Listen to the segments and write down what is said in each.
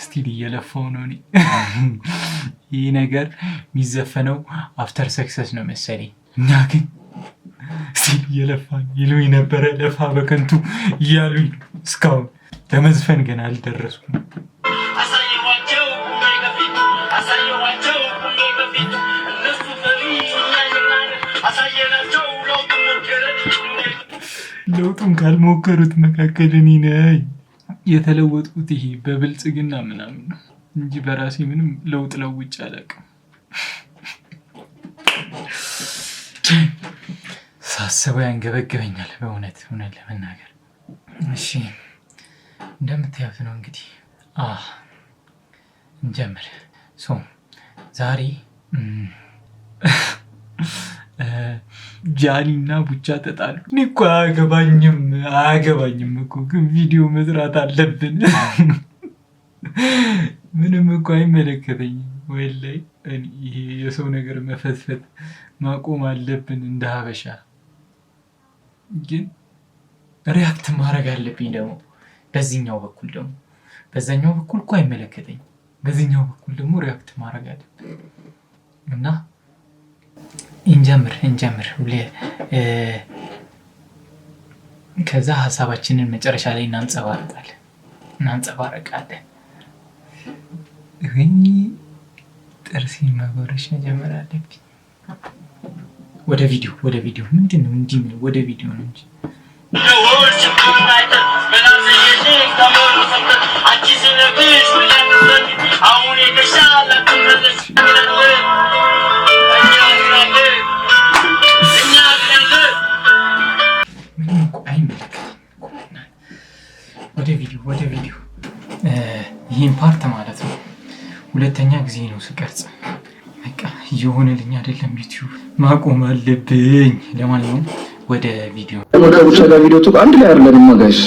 ስቲል እየለፋው ነው። ይህ ነገር የሚዘፈነው አፍተር ሰክሰስ ነው መሰለኝ። እና ግን ስቲል እየለፋን ይሉኝ ነበረ። ለፋ በከንቱ እያሉኝ እስካሁን ለመዝፈን ገና አልደረስኩም። ለውጡን ካልሞከሩት መካከል እኔ ነኝ። የተለወጥኩት ይሄ በብልጽግና ምናምን ነው እንጂ በራሴ ምንም ለውጥ ለውጭ አላውቅም። ሳስበው ያንገበገበኛል በእውነት ለመናገር። እሺ እንደምታዩት ነው እንግዲህ እንጀምር። ዛሬ ጃኒ እና ቡቻ ተጣሉ። እኔ እኮ አያገባኝም እኮ ግን ቪዲዮ መስራት አለብን። ምንም እኮ አይመለከተኝም። ወላሂ ይሄ የሰው ነገር መፈትፈት ማቆም አለብን እንደ ሀበሻ። ግን ሪያክት ማድረግ አለብኝ ደግሞ በዚህኛው በኩል ደግሞ በዛኛው በኩል እኮ አይመለከተኝም። በዚህኛው በኩል ደግሞ ሪያክት ማድረግ አለብን እና እንጀምር። ከዛ ሀሳባችንን መጨረሻ ላይ እናንጸባረቃለን። ጥርሴን መጎረሽ መጀመር አለብኝ። ወደ ቪዲዮ ምንድን ነው እንዲህ የሚለው? ወደ ቪዲዮ ነው እንጂ ወደ ቪዲዮ ይህን ፓርት ማለት ነው ሁለተኛ ጊዜ ነው ስቀርጽ። በቃ እየሆነልኝ አይደለም። ዩቲዩብ ማቆም አለብኝ። ለማንኛውም ወደ ቪዲዮ አንድ ላይ አይደለም ጋይስ።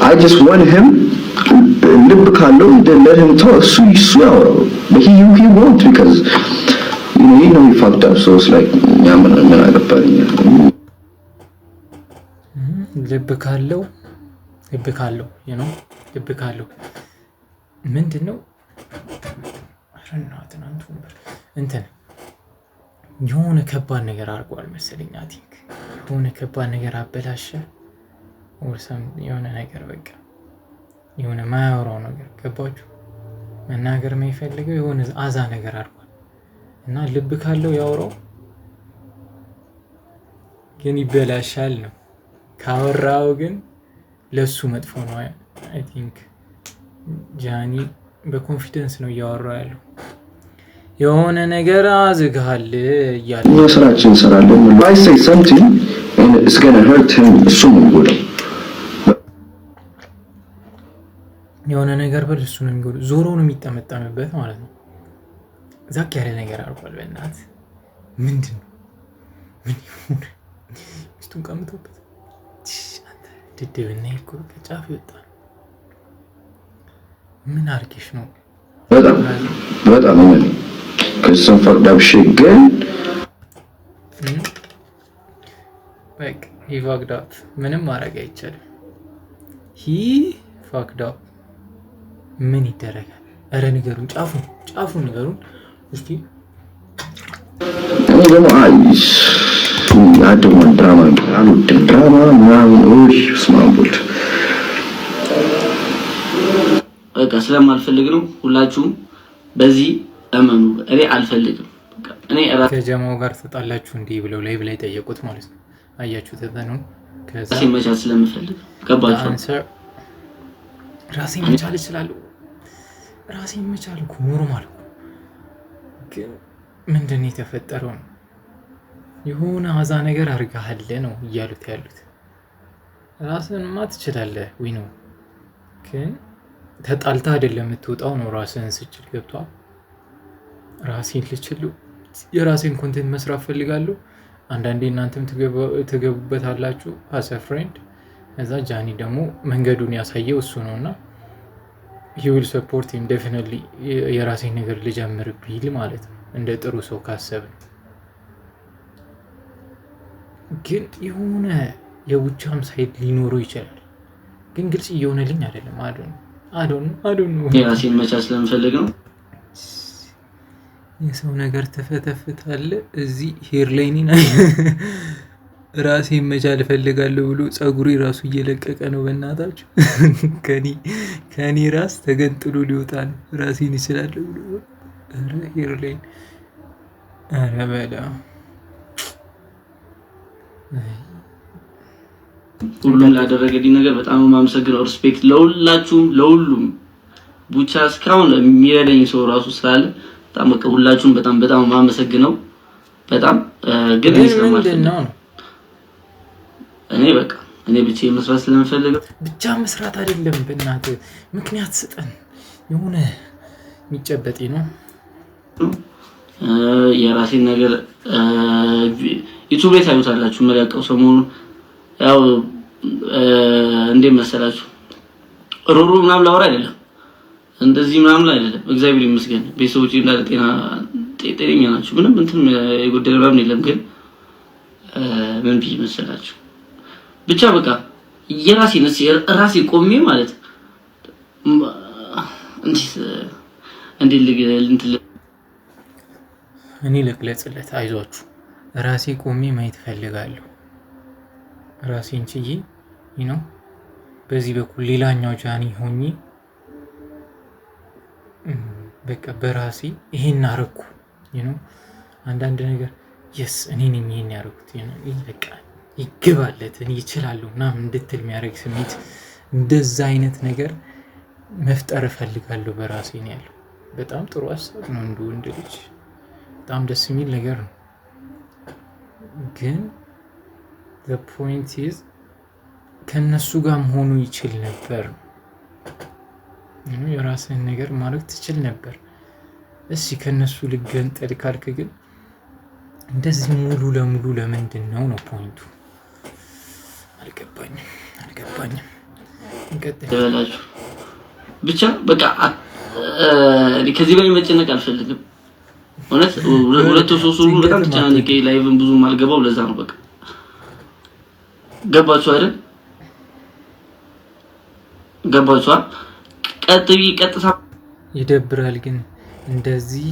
I just want him ልብ ካለው let him talk. እሱ ያወራው but he won't because you know he fucked up, so it's like ምን አገባኝ። ልብ ካለው ልብ ካለው ምንድን ነው እንትን የሆነ ከባድ ነገር አድርጓል መሰለኝ። አይ ቲንክ የሆነ ከባድ ነገር አበላሸ ወርሰም የሆነ ነገር በቃ የሆነ ማያወራው ነገር ገባችሁ? መናገር የማይፈልገው የሆነ አዛ ነገር አድርጓል እና ልብ ካለው ያወራው ግን ይበላሻል ነው። ካወራው ግን ለሱ መጥፎ ነው። አይ ቲንክ ጃኒ በኮንፊደንስ ነው እያወራው ያለው። የሆነ ነገር አዝግሃል እያለ ስራችን እንሰራለን። I say something and it's going to hurt him እሱ ነው የሚጎዳው። የሆነ ነገር በል እሱ ነው የሚጎዳው። ዞሮ ነው የሚጠመጠምበት ማለት ነው። ዛክ ያለ ነገር አድርጓል። በእናት ምንድን ነው ሚስቱን ቀምቶበት ድድብና ይኮ ከጫፍ ይወጣል። ምን አርገሽ ነው? በጣም ምን ከሰም ፈቅዳብ ሸገን በቃ ይፋቅዳት ምንም ማድረግ አይቻልም። ፋቅዳው ምን ይደረጋል? አረ ንገሩን፣ ጫፉን ንገሩን እስቲ። እኔ ደግሞ አድሞ ድራማ ምናምን ስማምቡት በቃ ስለማልፈልግ ነው። ሁላችሁም በዚህ እመኑ። እኔ አልፈልግም። በቃ እኔ ከጀማው ጋር ተጣላችሁ እንዲህ ብለው ላይ ጠየቁት ማለት ነው። አያችሁ ተተነው ከዛ መቻል ስለምፈልግ ገባችሁ? ራሴን መቻል እችላለሁ። ራሴን መቻል እኮ ኖርማል እኮ። ግን ምንድነው የተፈጠረው? የሆነ አዛ ነገር አድርገሃል ነው እያሉት ያሉት። ራስህንማ ትችላለህ ወይ ነው። ግን ተጣልታ አይደለም የምትወጣው ነው። ራስህን ስችል ገብቷል። ራሴን ልችል የራሴን ኮንቴንት መስራት ፈልጋለሁ። አንዳንዴ እናንተም ትገቡበታላችሁ አስ አ ፍሬንድ። እዛ ጃኒ ደግሞ መንገዱን ያሳየው እሱ ነውና he will support him definitely የራሴን ነገር ልጀምር ቢል ማለት ነው። እንደ ጥሩ ሰው ካሰብን ግን የሆነ የቡቻም ሳይድ ሊኖረው ይችላል። ግን ግልጽ እየሆነልኝ አይደለም። አዶን የራሴን መቻል ስለምፈልግ ነው። የሰው ነገር ተፈተፍታለ እዚህ ሄርላይኒን ራሴን መቻል እፈልጋለሁ ብሎ ጸጉሬ ራሱ እየለቀቀ ነው። በእናታችሁ ከኔ ራስ ተገንጥሎ ሊወጣ ነው። ራሴን ይችላለሁ ብሎ ሄርላይን በላ ሁሉም ላደረገልኝ ነገር በጣም የማመሰግነው። ሪስፔክት ለሁላችሁም፣ ለሁሉም ቡቻ እስካሁን የሚረዳኝ ሰው ራሱ ስላለ በጣም በቃ ሁላችሁም በጣም የማመሰግነው። በጣም ግን እኔ ብቻ መስራት ስለምፈልገው ብቻ መስራት አይደለም። በእናትህ ምክንያት ስጠን። የሆነ የሚጨበጥ ነው የራሴን ነገር ዩቲዩብ ላይ ታዩታላችሁ። መለቀው ሰሞኑን ያው እንዴት መሰላችሁ ሩሩ ምናምን ላወራ አይደለም እንደዚህ ምናምን አይደለም። እግዚአብሔር ይመስገን ቤተሰቦቼ እንዳለ ጤነኛ ናቸው። ምንም እንትን የጎደለ ምናምን የለም። ግን ምን ብዬ መሰላችሁ ብቻ በቃ ራሴ ቆሜ ማለት እኔ ልግለጽለት። አይዟችሁ ራሴ ቆሜ ማየት ፈልጋለሁ። ራሴን ችዬ ነው በዚህ በኩል ሌላኛው ጃኒ ሆኜ በቃ በራሴ ይሄን አረኩ ነው። አንዳንድ ነገር የስ እኔ ነኝ ይሄን ያረኩት በቃ ይገባለት እኔ እችላለሁ ምናምን እንድትል የሚያደርግ ስሜት እንደዛ አይነት ነገር መፍጠር እፈልጋለሁ በራሴ ነው ያለው። በጣም ጥሩ ሀሳብ ነው። እንደ ወንድ ልጅ በጣም ደስ የሚል ነገር ነው። ግን the point is ከነሱ ጋር መሆኑ ይችል ነበር። የራስህን ነገር ማድረግ ትችል ነበር። እሺ ከነሱ ልገንጠል ካልክ ግን እንደዚህ ሙሉ ለሙሉ ለምንድን ነው ፖይንቱ? አልገባኝም። እንቀጥል ብቻ በቃ ከዚህ በላይ መጨነቅ አልፈልግም። እውነት ሁለት ሶስት በጣም ተጨናንቄ ላይቭን ብዙም አልገባው። ለዛ ነው በቃ ገባችሁ አይደል? ገባችሁ? ቀጥታ ይደብራል። ግን እንደዚህ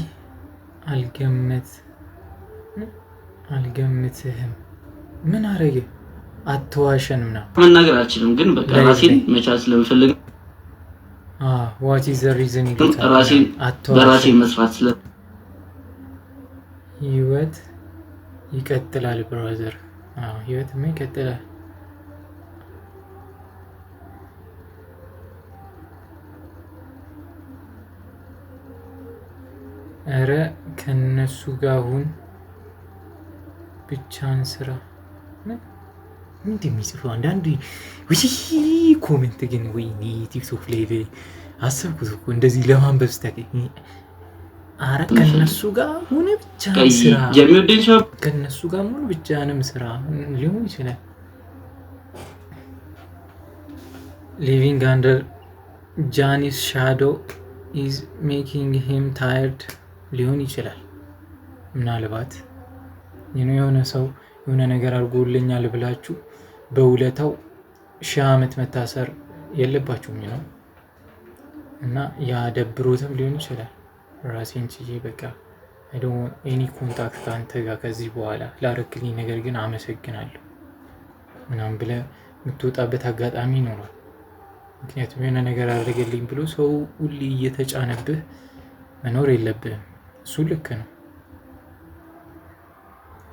አልገምትህም። ምን አረገ? አትዋሸን ምናምን መናገር አልችልም። ግን በቃ ራሴን መቻል ስለምፈልግ what is the reason በራሴ መስራት ስለ ህይወት ይቀጥላል ብራዘር። ህይወትማ ይቀጥላል። ኧረ ከነሱ ጋር ሁን ብቻን ስራ ምን እንደሚጽፈው አንዳንድ ኮሜንት ግን ወይኔ ቲክቶክ ላይ አሰብኩት እኮ እንደዚህ ለማንበብ ስታገኝ ኧረ ከነሱ ጋር ሁን ብቻን ስራ የሚወደኝ ሰው ከነሱ ጋር ሁን ብቻንም ስራ ሊሆን ይችላል። ሊቪንግ አንደር ጃኒስ ሻዶ ኢዝ ሜኪንግ ሂም ታየርድ ሊሆን ይችላል። ምናልባት የሆነ ሰው የሆነ ነገር አድርጎልኛል ብላችሁ በውለታው 1000 ዓመት መታሰር የለባችሁም ነው እና ያደብሮትም ሊሆን ይችላል። ራሴን ችዬ በቃ አይ ዶንት ዋንት ኤኒ ኮንታክት ከአንተ ጋር ከዚህ በኋላ ላረክልኝ ነገር ግን አመሰግናለሁ ምናምን ብለህ የምትወጣበት አጋጣሚ ይኖራል። ምክንያቱም የሆነ ነገር አድርገልኝ ብሎ ሰው ሁሌ እየተጫነብህ መኖር የለብህም። እሱ ልክ ነው፣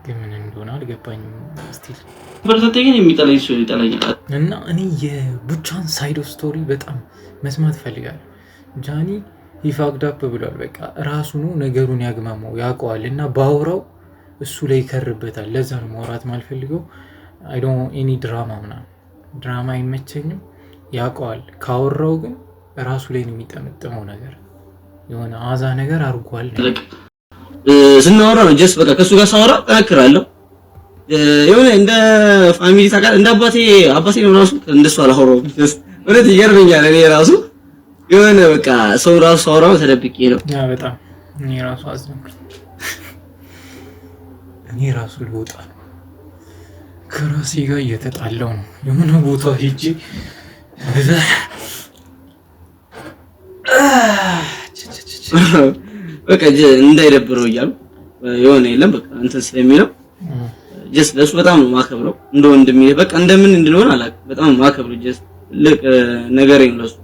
ግን ምን እንደሆነ አልገባኝም። ስቲል በርተተኝ የሚጠላኝ ሰው ይጠላኛል እና እኔ የቡቻን ሳይድ ኦፍ ስቶሪ በጣም መስማት ፈልጋለሁ። ጃኒ ይፋግዳፕ ብሏል። በቃ ራሱ ነው ነገሩን ያግማማው ያውቀዋል። እና ባወራው እሱ ላይ ይከርበታል። ለዛ ነው ማውራት ማልፈልገው። አይ ዶንት ኤኒ ድራማ አይመቸኝም። ያውቀዋል። ካወራው ግን ራሱ ላይ ነው የሚጠመጥመው ነገር የሆነ አዛ ነገር አድርጓል። ስናወራ ነው ጀስት በቃ ከሱ ጋር ሳወራ ጠነክራለሁ። የሆነ እንደ ፋሚሊ ታውቃለህ፣ እንደ አባቴ ነው ራሱ እንደሱ አላወራውም። ጀስት እውነት ይገርመኛል። እኔ ራሱ የሆነ በቃ ሰው ራሱ ሳወራ ተደብቄ ነው። በጣም እኔ ራሱ አዝነኩኝ። እኔ ራሱ ልወጣ ከራሴ ጋር እየተጣላው ነው። የሆነ ቦታ ሄጄ በቃ እንዳይደብረው እያሉ የሆነ የለም በቃ እንትን ስለሚለው ጀስት ለሱ በጣም ነው ማከብረው እንደ ወንድሜ በቃ እንደምን እንደሆነ አላውቅም። በጣም ማከብረው ጀስት ትልቅ ነገር ነው ለሱ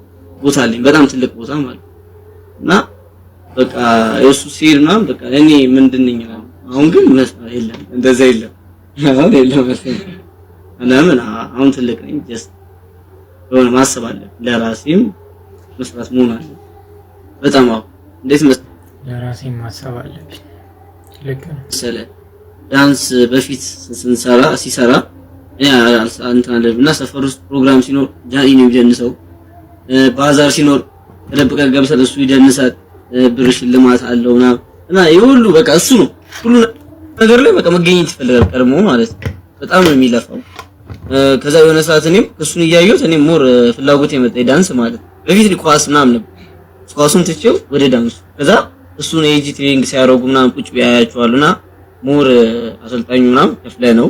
ቦታ አለኝ በጣም ትልቅ ቦታ ማለት እና በቃ እሱ ሲል ምናምን በቃ እኔ ምንድን ነኝ አሁን ግን የለም እንደዛ የለም አሁን የለም ለምን አሁን ትልቅ ነኝ ጀስት የሆነ ማሰብ አለ ለራሴም መስራት መሆን አለ በጣም አሁን እንዴት ለራሴም ማሰብ አለብኝ። ልክ ነው ስለ ዳንስ በፊት ሲሰራ እንትን አለብና ሰፈር ውስጥ ፕሮግራም ሲኖር ጃኒ ነው የሚደንሰው፣ ባዛር ሲኖር ተደብቀ ገብሰ እሱ ይደንሳል፣ ብር ሽልማት አለውና እና ይሁሉ በቃ እሱ ነው ሁሉ ነገር ላይ በቃ መገኘት ይፈልጋል ቀድሞ ማለት በጣም ነው የሚለፋው። ከዛ የሆነ ሰዓት እኔም እሱን እያየሁት እኔም ሞር ፍላጎት የመጣ ዳንስ ማለት በፊት ኳስ ምናምን ነበር ኳሱን ትቼው ወደ ዳንሱ ከዛ እሱን ኤጂ ትሬኒንግ ሲያደርጉ ምናምን ቁጭ ቢያያቸዋልና ሞር አሰልጣኙ ምናምን ከፍለ ነው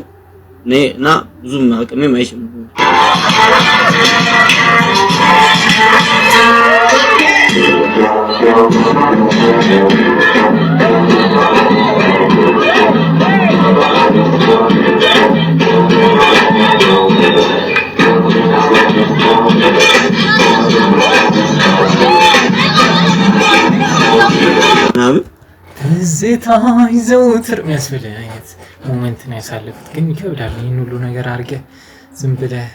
እና ብዙም አቅሜም አይችልም ትዝታ ይዘውትር የሚያስብል አይነት ሞመንት ነው ያሳለፉት። ግን ይከብዳል ይህን ሁሉ ነገር አድርገህ ዝም ብለህ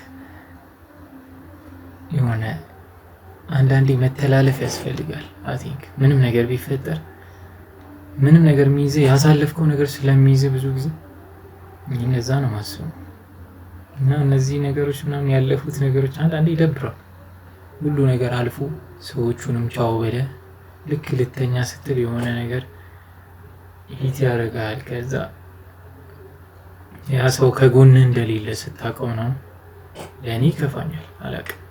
የሆነ አንዳንዴ መተላለፍ ያስፈልጋል። አይ ቲንክ ምንም ነገር ቢፈጠር ምንም ነገር የሚይዝህ ያሳለፍከው ነገር ስለሚይዝህ ብዙ ጊዜ እነዛ ነው ማስበው እና እነዚህ ነገሮች ምናምን ያለፉት ነገሮች አንዳንዴ ይደብራል። ሁሉ ነገር አልፎ ሰዎቹንም ቻው ብለህ ልክ ልተኛ ስትል የሆነ ነገር ሂት ያደርጋል። ከዛ ያ ሰው ከጎን እንደሌለ ስታውቀው ነው ለእኔ ይከፋኛል። አላውቅም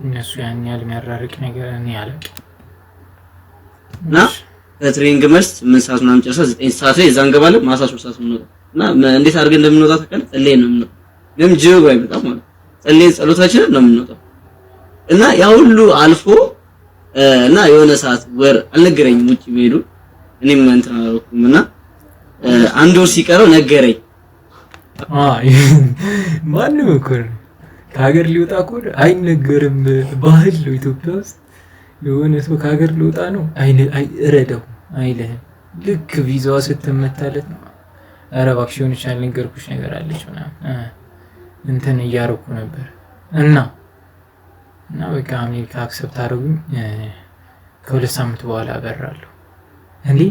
እነሱ ያን ያህል የሚያራርቅ ነገር እኔ አላውቅም። እና ከትሬኒንግ መልስ 8 ሰዓት ምናምን ጨርሰን 9 ሰዓት ላይ እዛ እንገባለን። ማታ 3 ሰዓት ነው እና እንዴት አድርገን እንደምንወጣ ታውቃለህ? ጸልየን ነው የምንወጣው። ግን ጅብ አይመጣም ማለት ጸልየን ጸሎታችንን ነው የምንወጣው እና ያ ሁሉ አልፎ እና የሆነ ሰዓት ወር አልነገረኝም ውጪ ሄዱ። እኔም እንትን አላልኩም እና አንድ ወር ሲቀረው ነገረኝ። ማንም እኮ ከሀገር ሊወጣ እኮ አይነገርም። ባህል ነው ኢትዮጵያ ውስጥ የሆነ ሰው ከሀገር ሊወጣ ነው አይረዳው አይልህም። ልክ ቪዛዋ ስትመታለት ነው ኧረ እባክሽ የሆነች ያልነገርኩሽ ነገር አለች ምናምን እንትን እያደረኩ ነበር እና በቃ አሜሪካ አክሰፕት አደረጉኝ። ከ2 ሳምንት በኋላ አበራለሁ። እንዴ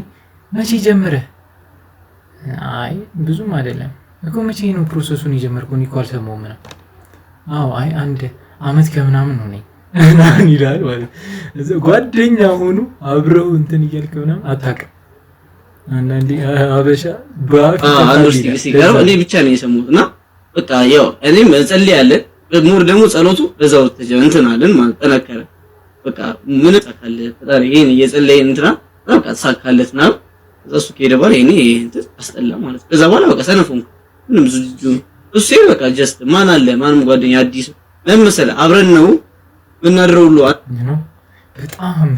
መቼ ጀመረ? አይ ብዙም አይደለም እኮ መቼ ነው ፕሮሰሱን የጀመርከው? እኔ እኮ አልሰማሁም ምናምን። አዎ አይ 1 አመት ከምናምን ነው ነኝ ምናምን ይላል ማለት እዛ ጓደኛ ሆኑ አብረው እንትን እያልክ ምናምን አታውቅም። አንዳንዴ አበሻ ሲገርም እኔ ብቻ ነኝ የሰማሁት እና በቃ ያው እኔም እጸልያለሁ ሞር ደግሞ ጸሎቱ በዛው እንትን አለን ማለት ጠነከረ። በቃ ምን ተካለ ፈጣሪ ይሄን እየጸለየ እንትና በቃ ተሳካለት ነው። እሱ ከሄደ በኋላ እኔ እንትን አስጠላ ማለት ከዛ በኋላ በቃ ሰነፉን ምንም ዝጁ እሱ በቃ ጀስት ማን አለ ማንም ጓደኛ አዲስ ምን መሰለ አብረን ነው ምናድረው ሁሉ በጣም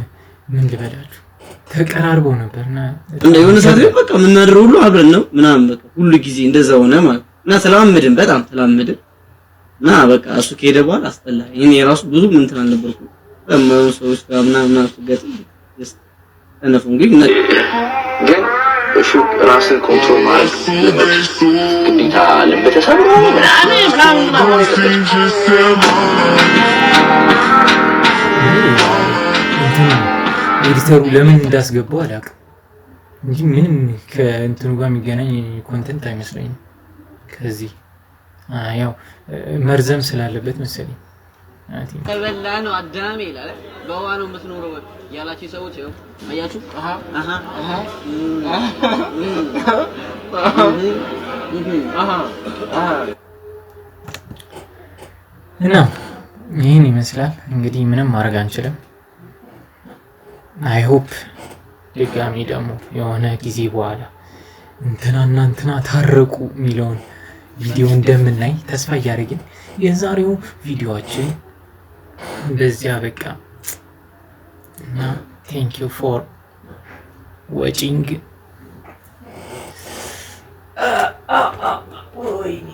ምን ልበላችሁ ተቀራርበው ነበርና እንደ የሆነ ሰዓት በቃ ምናድረው ሁሉ አብረን ነው ምናምን በቃ ሁሉ ጊዜ እንደዛ ሆነ ማለት እና ተላመድን በጣም ተላመድን እና በቃ እሱ ከሄደ በኋላ አስጠላ። እኔ ራሱ ብዙ እንትን አልነበርኩም ለማው ሰዎች ጋር ምናምን አፍገጥ ጀስት ተነፉን ግን እሺ ራስን ኮንትሮል ማድረግ ግዴታ ለበተሰብ ኤዲተሩ ለምን እንዳስገባው አላውቅም እንጂ ምንም ከእንትኑ ጋር የሚገናኝ ኮንተንት አይመስለኝም። ከዚህ ያው መርዘም ስላለበት መሰለኝ ከበላ ነው አዳሜ ይላል በውሃ ነው የምትኖረው ያላችሁ ሰዎች ነው አያችሁ። እና ይህን ይመስላል እንግዲህ ምንም ማድረግ አንችልም። አይ ሆፕ ድጋሚ ደግሞ የሆነ ጊዜ በኋላ እንትና ታረቁ የሚለውን ቪዲዮ እንደምናይ ተስፋ እያደረግን የዛሬው ቪዲዮአችን በዚያ በቃ እና ቴንክ ዩ ፎር ዋቺንግ ወይኔ